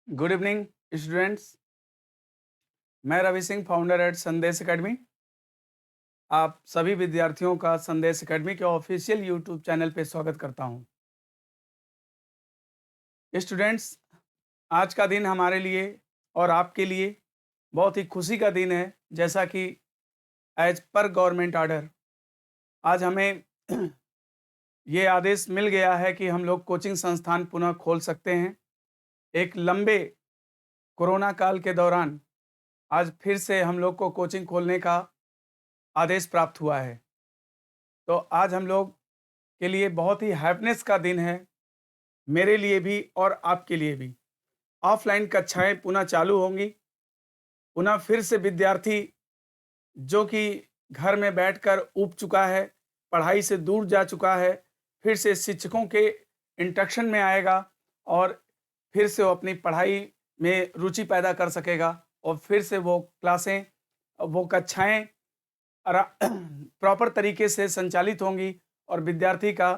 Good evening students. मैं Ravi Singh, founder at संदेश academy. आप सभी विद्यार्थियों का संदेश एकेडमी के ऑफिशियल यूट्यूब चैनल पे स्वागत करता हूं। स्टूडेंट्स, आज का दिन हमारे लिए और आपके लिए बहुत ही खुशी का दिन है। जैसा कि एज पर गवर्नमेंट ऑर्डर आज हमें ये आदेश मिल गया है कि हम लोग कोचिंग संस्थान पुनः खोल सकते हैं। एक लंबे कोरोना काल के दौरान आज फिर से हम लोग को कोचिंग खोलने का आदेश प्राप्त हुआ है। तो आज हम लोग के लिए बहुत ही हैप्पीनेस का दिन है, मेरे लिए भी और आपके लिए भी। ऑफलाइन कक्षाएं पुनः चालू होंगी। पुनः फिर से विद्यार्थी जो कि घर में बैठकर ऊब चुका है, पढ़ाई से दूर जा चुका है, फिर से शिक्षकों के इंटरेक्शन में आएगा और फिर से वो अपनी पढ़ाई में रुचि पैदा कर सकेगा और फिर से वो क्लासें, वो कक्षाएं प्रॉपर तरीके से संचालित होंगी और विद्यार्थी का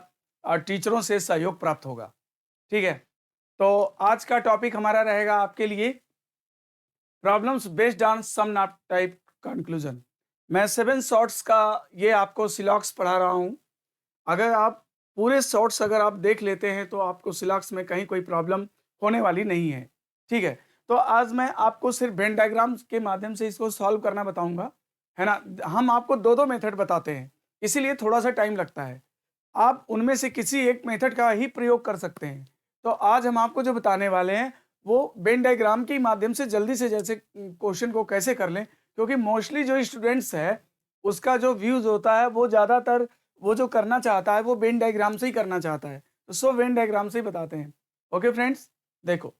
टीचरों से सहयोग प्राप्त होगा। ठीक है, तो आज का टॉपिक हमारा रहेगा आपके लिए problems based on some not type conclusion. मैं 7 शॉर्ट्स का ये आपको सिलॉक्स पढ़ा रहा हूँ। अगर आप पूरे शॉर्ट्स अगर आप देख लेते हैं तो आपको सिलॉक्स में कहीं कोई प्रॉब्लम होने वाली नहीं है। ठीक है, तो आज मैं आपको सिर्फ वेन डायग्राम्स के माध्यम से इसको सॉल्व करना बताऊंगा, है ना। हम आपको दो मेथड बताते हैं, इसीलिए थोड़ा सा टाइम लगता है। आप उनमें से किसी एक मेथड का ही प्रयोग कर सकते हैं। तो आज हम आपको जो बताने वाले हैं वो वेन डायग्राम के माध्यम से जल्दी से जैसे क्वेश्चन को कैसे कर लें, क्योंकि मोस्टली जो स्टूडेंट्स है उसका जो व्यूज होता है वो ज़्यादातर वो जो करना चाहता है वो वेन डायग्राम से ही करना चाहता है। तो सो वेन डायग्राम से ही बताते हैं। ओके फ्रेंड्स, देखो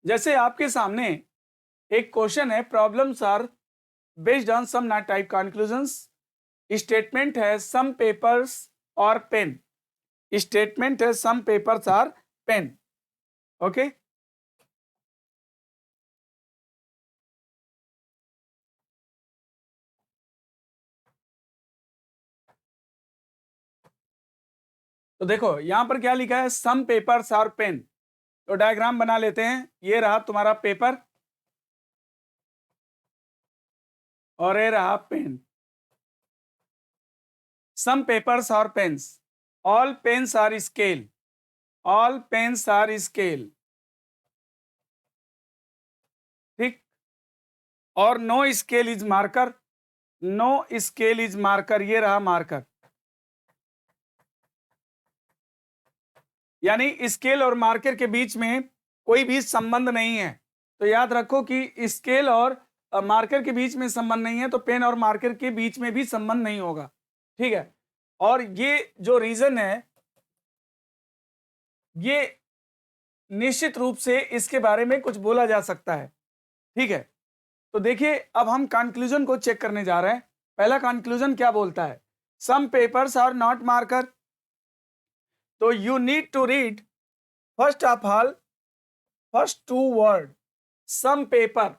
जैसे आपके सामने एक क्वेश्चन है, problems are based on some not type conclusions. Statement है सम पेपर्स और पेन। स्टेटमेंट है some papers are pen. Okay, तो देखो यहां पर क्या लिखा है, सम पेपर्स आर पेन। तो डायग्राम बना लेते हैं। ये रहा तुम्हारा पेपर और ये रहा pen. Some papers are pens, all pens are scale, all pens are scale. ठीक, और no scale is marker, no scale is marker. ये रहा मार्कर, यानी स्केल और मार्कर के बीच में कोई भी संबंध नहीं है। तो याद रखो कि स्केल और मार्कर के बीच में संबंध नहीं है तो पेन और मार्कर के बीच में भी संबंध नहीं होगा। ठीक है, और ये जो रीजन है ये निश्चित रूप से इसके बारे में कुछ बोला जा सकता है। ठीक है, तो देखिए अब हम कंक्लूजन को चेक करने जा रहे हैं। पहला कंक्लूजन क्या बोलता है, some papers are not marker. तो you need to read first of all first two word some paper.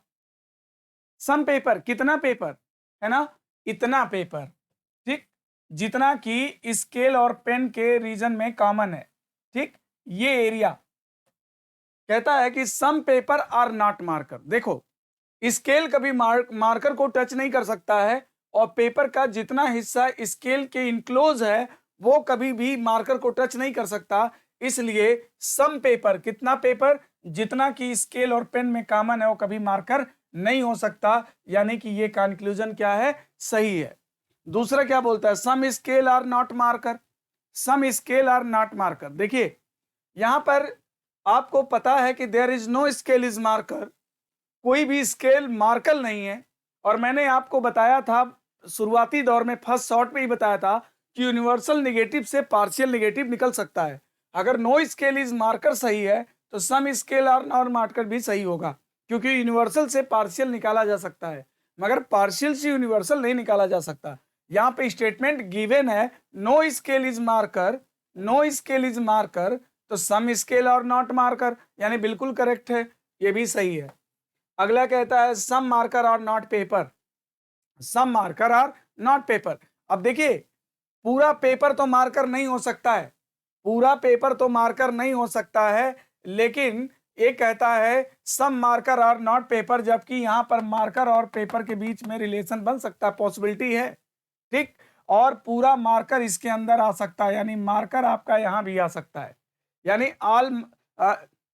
Some paper कितना पेपर है ना, इतना पेपर। ठीक, जितना कि स्केल और पेन के रीजन में कॉमन है। ठीक, ये एरिया कहता है कि सम पेपर आर नॉट मार्कर। देखो स्केल कभी मार्कर को टच नहीं कर सकता है और पेपर का जितना हिस्सा स्केल के इनक्लोज है वो कभी भी मार्कर को टच नहीं कर सकता। इसलिए सम पेपर कितना पेपर, जितना कि स्केल और पेन में कॉमन है वो कभी मार्कर नहीं हो सकता। यानी कि ये कंक्लूजन क्या है, सही है। दूसरा क्या बोलता है, some scale are not marker, some scale are not marker. देखिए यहां पर आपको पता है कि there is no scale is marker, कोई भी स्केल मार्कर नहीं है। और मैंने आपको बताया था शुरुआती दौर में फर्स्ट शॉर्ट में ही बताया था कि यूनिवर्सल नेगेटिव से पार्शियल नेगेटिव निकल सकता है। अगर नो स्केल इज मार्कर सही है तो सम स्केल और नॉन मार्कर भी सही होगा, क्योंकि यूनिवर्सल से पार्शियल निकाला जा सकता है मगर पार्शियल से यूनिवर्सल नहीं निकाला जा सकता। यहाँ पे स्टेटमेंट गिवन है no scale is marker, no scale is marker, तो सम स्केल और नॉट मार्कर, यानी बिल्कुल करेक्ट है, ये भी सही है। अगला कहता है सम मार्कर और नॉट पेपर, सम मार्कर और नॉट पेपर। अब देखिए पूरा पेपर तो मार्कर नहीं हो सकता है, पूरा पेपर तो मार्कर नहीं हो सकता है, लेकिन एक कहता है सम मार्कर आर नॉट पेपर, जबकि यहाँ पर मार्कर और पेपर के बीच में रिलेशन बन सकता है, पॉसिबिलिटी है, ठीक। और पूरा मार्कर इसके अंदर आ सकता है, यानी मार्कर आपका यहाँ भी आ सकता है, यानी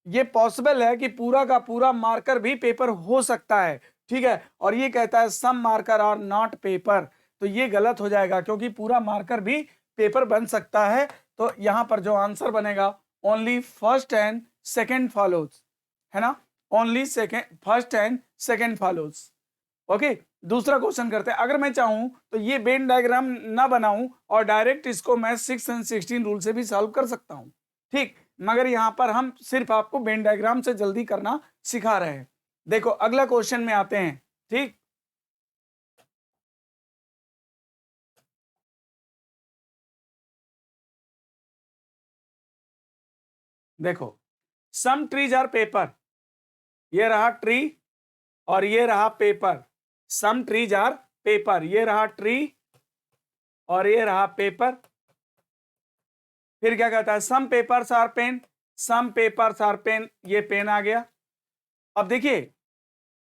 ये पॉसिबल है कि पूरा का पूरा मार्कर भी पेपर हो सकता है, ठीक है। और ये कहता है सम मार्कर आर नॉट पेपर, तो ये गलत हो जाएगा क्योंकि पूरा मार्कर भी पेपर बन सकता है। तो यहाँ पर जो आंसर बनेगा only first and second follows, है ना, only first and second follows. Okay, दूसरा क्वेश्चन करते हैं। अगर मैं चाहूं तो ये वेन डायग्राम ना बनाऊं और डायरेक्ट इसको मैं 6 एंड 16 रूल से भी सॉल्व कर सकता हूं, ठीक, मगर यहां पर हम सिर्फ आपको वेन डायग्राम से जल्दी करना सिखा रहे हैं। देखो अगला क्वेश्चन में आते हैं, ठीक। देखो सम ट्रीज आर पेपर, ये रहा ट्री और ये रहा paper, some trees are paper, ये रहा ट्री और ये रहा पेपर। फिर क्या कहता है some papers are pen, some papers are pen, ये पेन आ गया। अब देखिए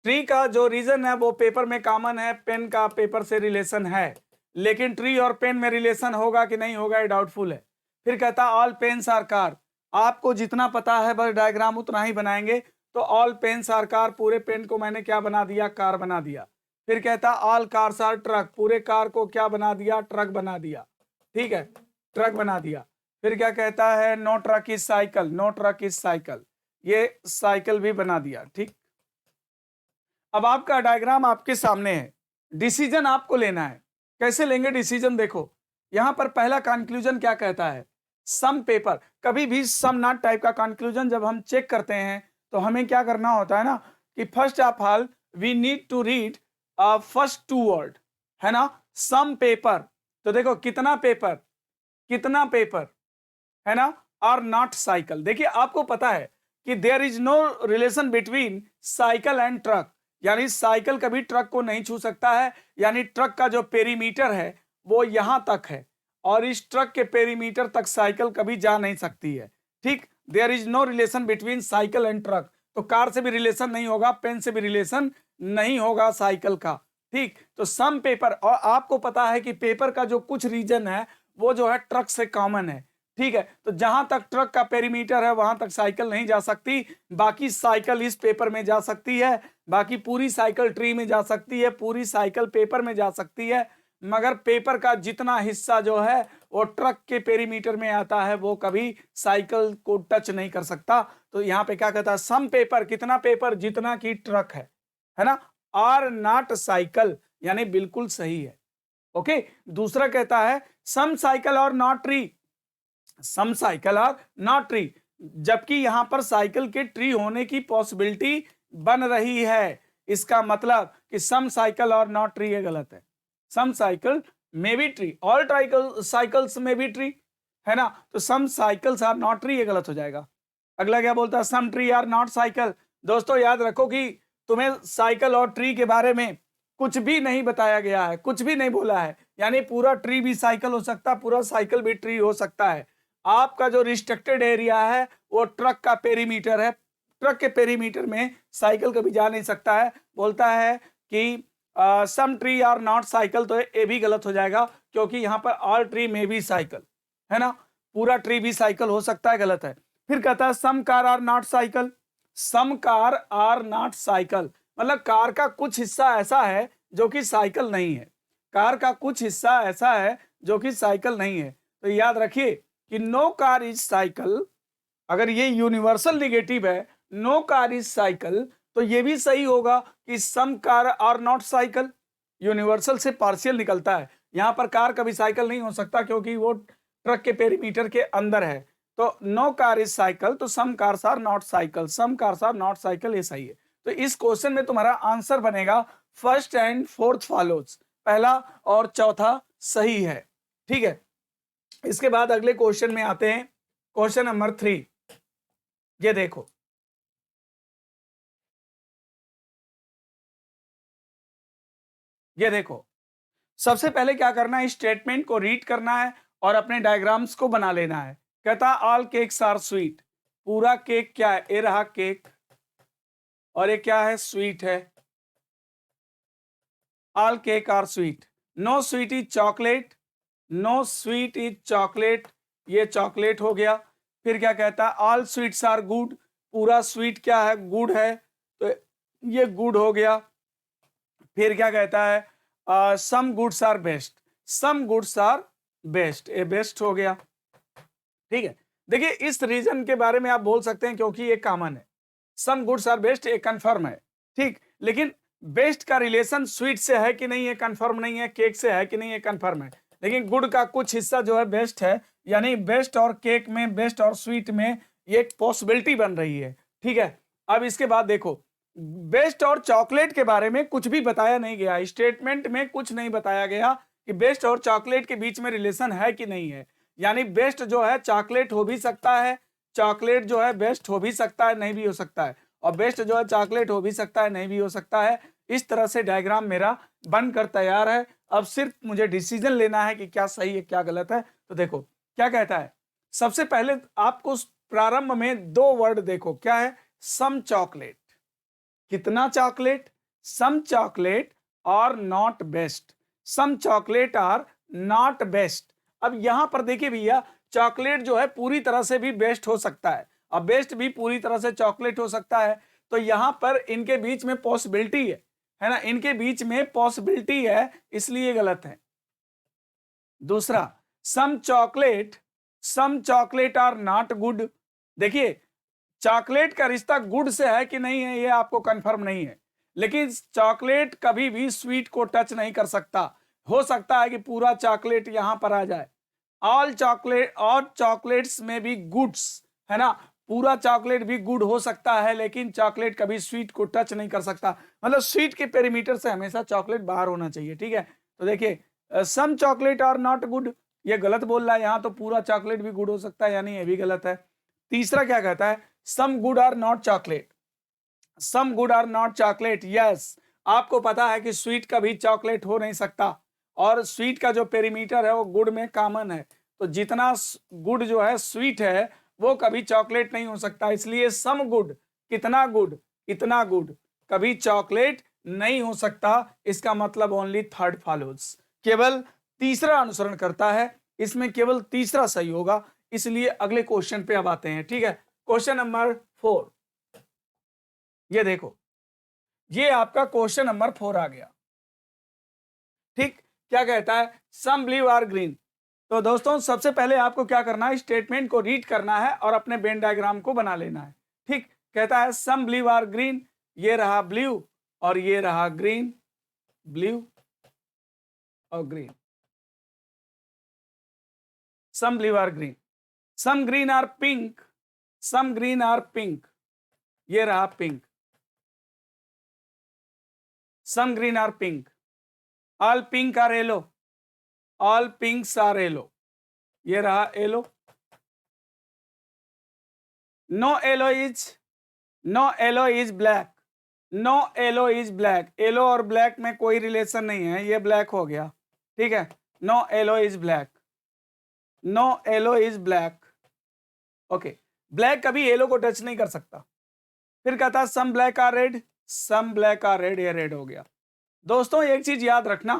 ट्री का जो रीजन है वो पेपर में कॉमन है, पेन का पेपर से रिलेशन है, लेकिन ट्री और पेन में रिलेशन होगा कि नहीं होगा ये डाउटफुल है। फिर कहता है ऑल पेन्स आर कार, आपको जितना पता है बस डायग्राम उतना ही बनाएंगे, तो ऑल पेन्स आर कार, पूरे पेन को मैंने क्या बना दिया, कार बना दिया। फिर कहता ऑल कार्स आर ट्रक, पूरे कार को क्या बना दिया, ट्रक बना दिया, ठीक है, ट्रक बना दिया। फिर क्या कहता है no truck is cycle, no truck is cycle, ये साइकिल भी बना दिया, ठीक। अब आपका डायग्राम आपके सामने है, डिसीजन आपको लेना है। कैसे लेंगे डिसीजन, देखो यहां पर पहला कंक्लूजन क्या कहता है, सम पेपर। कभी भी सम नॉट टाइप का कंक्लूजन जब हम चेक करते हैं तो हमें क्या करना होता है ना, कि first of all we need to read first two word, है ना, सम पेपर। तो देखो कितना पेपर, कितना पेपर, है ना, आर नॉट साइकिल। देखिए आपको पता है कि there is no relation between cycle and truck, यानी साइकिल कभी ट्रक को नहीं छू सकता है, यानी ट्रक का जो पेरीमीटर है वो यहां तक है और इस ट्रक के पेरीमीटर तक साइकिल कभी जा नहीं सकती है, ठीक। There is no relation between cycle and truck, तो कार से भी रिलेशन नहीं होगा, पेन से भी रिलेशन नहीं होगा साइकिल का, ठीक। तो सम पेपर, और आपको पता है कि पेपर का जो कुछ रीजन है वो जो है ट्रक से कॉमन है, ठीक है। तो जहां तक ट्रक का पेरीमीटर है वहां तक साइकिल नहीं जा सकती, बाकी साइकिल इस पेपर में जा सकती है, बाकी पूरी साइकिल ट्री में जा सकती है, पूरी साइकिल पेपर में जा सकती है, मगर पेपर का जितना हिस्सा जो है वो ट्रक के पेरीमीटर में आता है वो कभी साइकिल को टच नहीं कर सकता। तो यहाँ पे क्या कहता है सम पेपर, कितना पेपर, जितना की ट्रक है ना, आर नॉट साइकिल, यानी बिल्कुल सही है। ओके, दूसरा कहता है सम साइकिल और not tree, some cycle are not tree, जबकि यहां पर साइकिल के ट्री होने की पॉसिबिलिटी बन रही है। इसका मतलब कि सम साइकिल और नॉट ट्री, ये गलत है। Some cycle may be tree, all cycles may be tree, है ना, तो some cycles are not tree, ये गलत हो जाएगा। अगला क्या बोलता है some tree are not cycle. दोस्तों याद रखो कि तुम्हें साइकिल और ट्री के बारे में कुछ भी नहीं बताया गया है, कुछ भी नहीं बोला है, यानी पूरा ट्री भी साइकिल हो सकता है, पूरा साइकिल भी ट्री हो सकता है। आपका जो रिस्ट्रिक्टेड एरिया है वो ट्रक का पेरीमीटर है, ट्रक के पेरीमीटर में साइकिल कभी जा नहीं सकता है। बोलता है कि सम ट्री आर नॉट साइकिल, तो ये भी गलत हो जाएगा क्योंकि यहाँ पर ऑल ट्री में भी साइकिल, है ना, पूरा ट्री भी साइकिल हो सकता है, गलत है। फिर कहता है some car are not cycle, some car are not cycle, मतलब कार का कुछ हिस्सा ऐसा है जो कि साइकिल नहीं है, कार का कुछ हिस्सा ऐसा है जो कि साइकिल नहीं है। तो याद रखिए कि नो कार इज साइकिल, अगर ये यूनिवर्सल निगेटिव है, नो कार इज साइकिल, तो ये भी सही होगा कि some car are not cycle, universal से पार्शियल निकलता है। यहां पर कार कभी साइकिल नहीं हो सकता क्योंकि वो ट्रक के पेरीमीटर के अंदर है। तो नो कार इज साइकिल, तो some cars are not cycle, some cars are not cycle, ये सही है। तो इस क्वेश्चन में तुम्हारा आंसर बनेगा फर्स्ट एंड फोर्थ फॉलोज, पहला और चौथा सही है, ठीक है। इसके बाद अगले क्वेश्चन में आते हैं, क्वेश्चन नंबर 3। ये देखो, ये देखो, सबसे पहले क्या करना है, स्टेटमेंट को रीड करना है और अपने डायग्राम्स को बना लेना है। कहता ऑल केक्स आर स्वीट, पूरा केक क्या है, ये रहा केक, और ये क्या है, स्वीट है। All cake are sweet, no sweet is chocolate, no sweet is chocolate, ये चॉकलेट हो गया। फिर क्या कहता है, ऑल स्वीट्स आर गुड, पूरा स्वीट क्या है, गुड है, तो ये गुड हो गया। फिर क्या कहता है, some goods are best, some goods are best, ये बेस्ट हो गया। ठीक है, देखिए इस रीजन के बारे में आप बोल सकते हैं क्योंकि ये कॉमन है, सम गुड्स आर बेस्ट, ये कंफर्म है। ठीक, लेकिन बेस्ट का रिलेशन स्वीट से है कि नहीं, ये कंफर्म नहीं है, केक से है कि नहीं, ये कंफर्म है। लेकिन गुड का कुछ हिस्सा जो है बेस्ट है, यानी बेस्ट और केक में, बेस्ट और स्वीट में ये एक पॉसिबिलिटी बन रही है। ठीक है, अब इसके बाद देखो, बेस्ट और चॉकलेट के बारे में कुछ भी बताया नहीं गया, स्टेटमेंट में कुछ नहीं बताया गया कि बेस्ट और चॉकलेट के बीच में रिलेशन है कि नहीं है। यानी बेस्ट जो है चॉकलेट हो भी सकता है, चॉकलेट जो है बेस्ट हो भी सकता है, नहीं भी हो सकता है, और बेस्ट जो है चॉकलेट हो भी सकता है, नहीं भी हो सकता है। इस तरह से डायग्राम मेरा बनकर तैयार है। अब सिर्फ मुझे डिसीजन लेना है कि क्या सही है क्या गलत है। तो देखो क्या कहता है, सबसे पहले आपको प्रारंभ में दो वर्ड देखो, क्या है, सम चॉकलेट, कितना चॉकलेट, सम चॉकलेट और not best, some chocolate are not best. अब यहां पर देखिए भैया, चॉकलेट जो है पूरी तरह से भी बेस्ट हो सकता है और बेस्ट भी पूरी तरह से चॉकलेट हो सकता है। तो यहां पर इनके बीच में पॉसिबिलिटी है ना, इनके बीच में पॉसिबिलिटी है, इसलिए गलत है। दूसरा, some chocolate are not good. देखिए चॉकलेट का रिश्ता गुड से है कि नहीं है ये आपको कंफर्म नहीं है, लेकिन चॉकलेट कभी भी स्वीट को टच नहीं कर सकता। हो सकता है कि पूरा चॉकलेट यहां पर आ जाए, ऑल चॉकलेट्स में भी गुड्स, है ना, पूरा चॉकलेट भी गुड हो सकता है, लेकिन चॉकलेट कभी स्वीट को टच नहीं कर सकता, मतलब स्वीट के पेरीमीटर से हमेशा चॉकलेट बाहर होना चाहिए। ठीक है, तो देखिए some chocolate are not good, ये गलत बोल रहा है, यहां तो पूरा चॉकलेट भी गुड हो सकता है, यानी ये भी गलत है। तीसरा क्या कहता है, some good are not chocolate, some good are not chocolate, yes, आपको पता है कि स्वीट कभी चॉकलेट हो नहीं सकता, और स्वीट का जो पेरीमीटर है वो गुड में कॉमन है, तो जितना गुड जो है स्वीट है वो कभी चॉकलेट नहीं हो सकता, इसलिए सम गुड, कितना गुड, इतना गुड, कभी चॉकलेट नहीं हो सकता। इसका मतलब ओनली थर्ड फॉलोज, केवल तीसरा अनुसरण करता है, इसमें केवल तीसरा सही होगा। इसलिए अगले क्वेश्चन पे अब आते हैं। ठीक है, क्वेश्चन नंबर 4, ये देखो, ये आपका क्वेश्चन नंबर 4 आ गया। ठीक, क्या कहता है, सम ब्लू आर ग्रीन। तो दोस्तों सबसे पहले आपको क्या करना है, स्टेटमेंट को रीड करना है और अपने वेन डायग्राम को बना लेना है। ठीक, कहता है सम ब्लू आर ग्रीन, ये रहा ब्लू और ये रहा ग्रीन, ब्लू और green, some blue are green, some green are pink, some green are pink, ये रहा pink, some green are pink, all pink are yellow, all pinks are yellow, ये रहा yellow, no yellow is black, no yellow is black, yellow और black में कोई relation नहीं है, ये ब्लैक हो गया। ठीक है, no yellow is black, no yellow is black, okay, black कभी येलो को टच नहीं कर सकता। फिर कहता है some black are red, some black are red, ये रेड हो गया। दोस्तों एक चीज याद रखना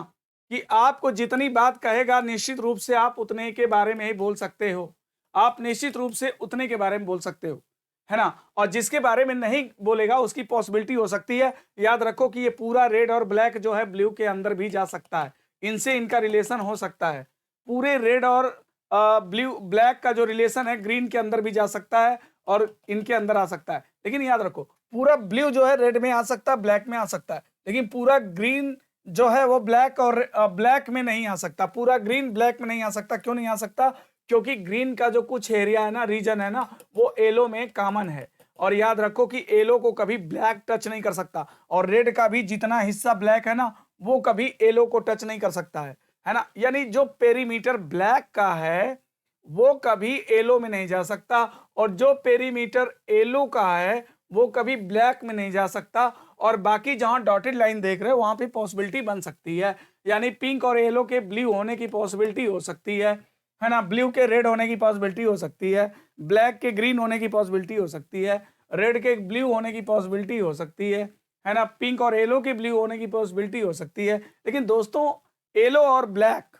कि आपको जितनी बात कहेगा निश्चित रूप से आप उतने के बारे में ही बोल सकते हो, आप निश्चित रूप से उतने के बारे में बोल सकते हो, है ना, और जिसके बारे में नहीं बोलेगा उसकी पॉसिबिलिटी हो सकती है। याद रखो कि ये पूरा रेड और ब्लैक जो है ब्लू के अंदर भी जा सकता है, इनसे इनका रिलेशन हो सकता है। पूरे रेड और ब्लैक का जो रिलेशन है ग्रीन के अंदर भी जा सकता है और इनके अंदर आ सकता है। लेकिन याद रखो पूरा ब्लू जो है रेड में आ सकता है, ब्लैक में आ सकता है, लेकिन पूरा ग्रीन जो है वो ब्लैक और ब्लैक में नहीं आ सकता, पूरा ग्रीन ब्लैक में नहीं आ सकता। क्यों नहीं आ सकता? क्योंकि ग्रीन का जो कुछ एरिया है ना, रीजन है ना, वो येलो में कॉमन है। और याद रखो कि येलो को कभी ब्लैक टच नहीं कर सकता, और रेड का भी जितना हिस्सा ब्लैक है ना वो कभी येलो को टच नहीं कर सकता है ना। यानी जो पेरीमीटर ब्लैक का है वो कभी येलो में नहीं जा सकता, और जो पेरीमीटर येलो का है वो कभी ब्लैक में नहीं जा सकता। और बाकी जहां डॉटेड लाइन देख रहे हो वहां पे पॉसिबिलिटी बन सकती है, यानी पिंक और येलो के ब्लू होने की पॉसिबिलिटी हो सकती है। है ना, ब्लू के रेड होने की पॉसिबिलिटी हो सकती है, ब्लैक के ग्रीन होने की पॉसिबिलिटी हो सकती है, रेड के ब्लू होने की पॉसिबिलिटी हो सकती है ना, पिंक और येलो के ब्लू होने की पॉसिबिलिटी हो सकती है। लेकिन दोस्तों येलो और ब्लैक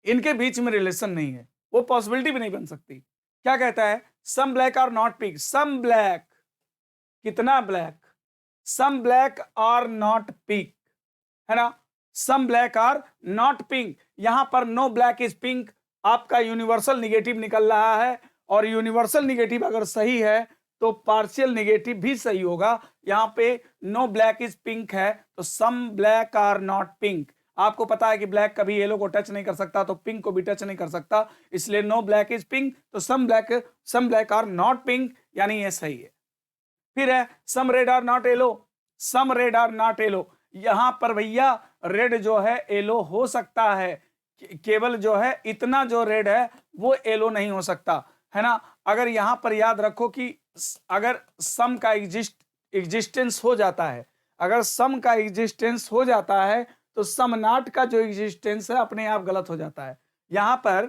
इनके बीच में रिलेशन नहीं है, वो पॉसिबिलिटी भी नहीं बन सकती। क्या कहता है, some black are not pink, some black, कितना black, some black are not pink, है ना, some black are not pink. यहां पर नो ब्लैक इज पिंक आपका यूनिवर्सल निगेटिव निकल रहा है, और यूनिवर्सल निगेटिव अगर सही है तो पार्शियल निगेटिव भी सही होगा। यहां पे नो ब्लैक इज पिंक है तो some black are not pink. आपको पता है कि ब्लैक कभी येलो को टच नहीं कर सकता, तो पिंक को भी टच नहीं कर सकता, इसलिए नो ब्लैक इज पिंक, तो some black are not pink, यानी ये सही है। फिर है some red are not yellow, some red are not yellow. यहां पर भैया रेड जो है येलो हो सकता है, केवल जो है इतना जो रेड है वो येलो नहीं हो सकता, है ना। अगर यहां पर याद रखो कि अगर सम का एग्जिस्टेंस हो जाता है, अगर सम का एग्जिस्टेंस हो जाता है तो सम नॉट का जो एग्जिस्टेंस है अपने आप गलत हो जाता है। यहां पर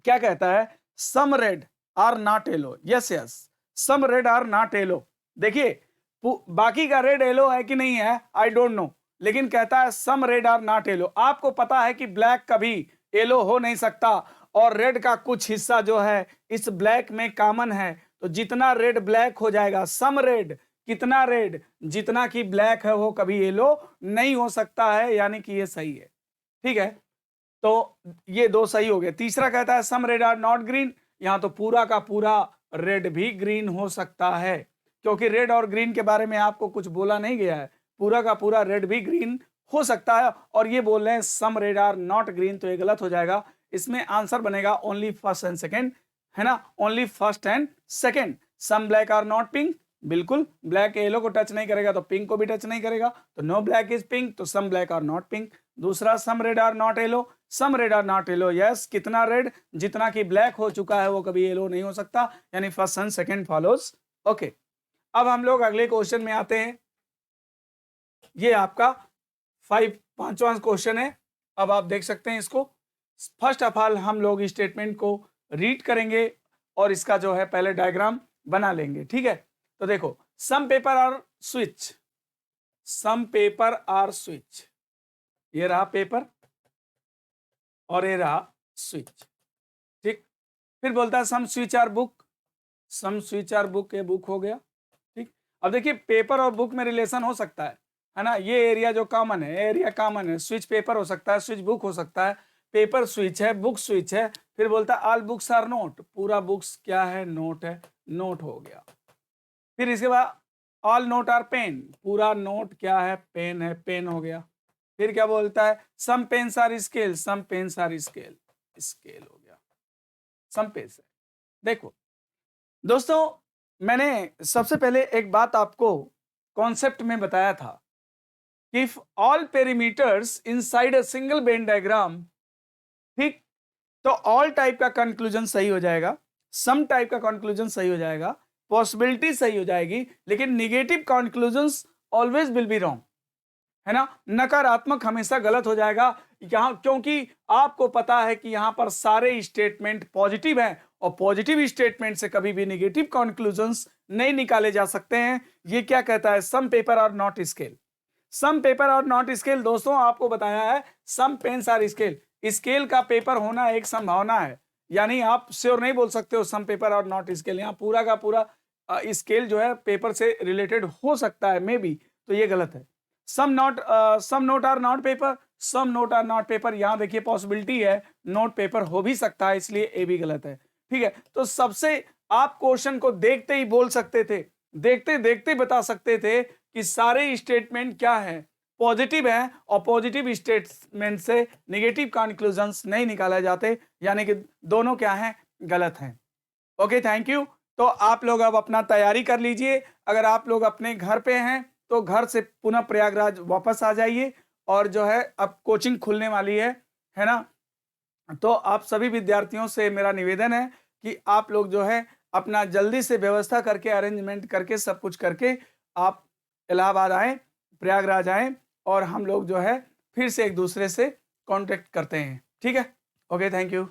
क्या कहता है, some red are not yellow, yes yes, some red are not yellow. देखिए बाकी का रेड येलो है कि नहीं है आई डोंट नो, लेकिन कहता है some red are not yellow. आपको पता है कि ब्लैक कभी येलो हो नहीं सकता, और रेड का कुछ हिस्सा जो है इस ब्लैक में कॉमन है, तो जितना रेड ब्लैक हो जाएगा, सम रेड, कितना रेड, जितना कि ब्लैक है वो कभी येलो नहीं हो सकता है, यानी कि ये सही है। ठीक है, तो ये दो सही हो गए। तीसरा कहता है some red are not green, यहां तो पूरा का पूरा रेड भी ग्रीन हो सकता है, क्योंकि रेड और ग्रीन के बारे में आपको कुछ बोला नहीं गया है, पूरा का पूरा रेड भी ग्रीन हो सकता है। और ये बोल रहे हैं some red are not green, तो ये गलत हो जाएगा। इसमें आंसर बनेगा ओनली फर्स्ट एंड सेकेंड, है ना, only first and second. Some black are not pink, बिल्कुल ब्लैक येलो को टच नहीं करेगा तो पिंक को भी टच नहीं करेगा, तो नो ब्लैक इज पिंक, तो some black are not pink. दूसरा some red are not yellow, some red are not yellow, yes, कितना रेड, जितना कि ब्लैक हो चुका है वो कभी येलो नहीं हो सकता, यानी first and second follows. Okay, अब हम लोग अगले क्वेश्चन में आते हैं। ये आपका पांचवा क्वेश्चन है। अब आप देख सकते हैं इसको। फर्स्ट ऑफ ऑल हम लोग स्टेटमेंट को रीड करेंगे और इसका जो है पहले डायग्राम बना लेंगे, ठीक है। तो देखो, some paper are switch, some paper are switch, ये रहा पेपर और ये रहा स्विच, ठीक। फिर बोलता है some switch are book, some switch are book, ये बुक हो गया, ठीक। अब देखिए पेपर और बुक में रिलेशन हो सकता है ना, ये एरिया जो कॉमन है, एरिया कॉमन है, स्विच पेपर हो सकता है, स्विच बुक हो सकता है, पेपर स्विच है, बुक स्विच है। फिर बोलता है ऑल बुक्स आर नोट, पूरा बुक्स क्या है, नोट है, नोट हो गया। फिर इसके बाद ऑल नोट आर पेन, पूरा नोट क्या है, पेन है, पेन हो गया। फिर क्या बोलता है some pens are scale, some pens are scale, scale हो गया, सम पेन्स है। देखो दोस्तों, मैंने सबसे पहले एक बात आपको कॉन्सेप्ट में बताया था, if all perimeters inside a single Venn diagram, ठीक, तो ऑल टाइप का कंक्लूजन सही हो जाएगा, सम टाइप का कंक्लूजन सही हो जाएगा, पॉसिबिलिटी सही हो जाएगी, लेकिन negative conclusions always will be wrong, है ना, नकारात्मक हमेशा गलत हो जाएगा। यहां क्योंकि आपको पता है कि यहां पर सारे स्टेटमेंट पॉजिटिव हैं, और पॉजिटिव स्टेटमेंट से कभी भी निगेटिव कंक्लूजन्स नहीं निकाले जा सकते हैं। ये क्या कहता है, some paper are not scale, some paper और नॉट स्केल। दोस्तों आपको बताया है some pens are scale, scale का पेपर होना एक संभावना है, यानी आप श्योर नहीं बोल सकते हो सम पेपर और नॉट स्केल। यहाँ पूरा का पूरा स्केल जो है पेपर से रिलेटेड हो सकता है मे बी, तो ये गलत है। Some note are not paper, some note are not paper, यहाँ देखिए पॉसिबिलिटी है नोट पेपर हो भी सकता है, इसलिए ए भी गलत है, ठीक है। तो सबसे आप क्वेश्चन को देखते ही बोल सकते थे, देखते देखते बता सकते थे कि सारे स्टेटमेंट क्या है, पॉजिटिव है, और पॉजिटिव स्टेटमेंट से नेगेटिव कंक्लूजन्स नहीं निकाले जाते, यानी कि दोनों क्या हैं, गलत हैं। Okay, thank you. तो आप लोग अब अपना तैयारी कर लीजिए। अगर आप लोग अपने घर पे हैं तो घर से पुनः प्रयागराज वापस आ जाइए, और जो है अब कोचिंग खुलने वाली है ना। तो आप सभी विद्यार्थियों से मेरा निवेदन है कि आप लोग जो है अपना जल्दी से व्यवस्था करके, अरेंजमेंट करके, सब कुछ करके आप इलाहाबाद आएँ, प्रयागराज आएँ, और हम लोग जो है फिर से एक दूसरे से कांटेक्ट करते हैं, ठीक है। Okay, thank you.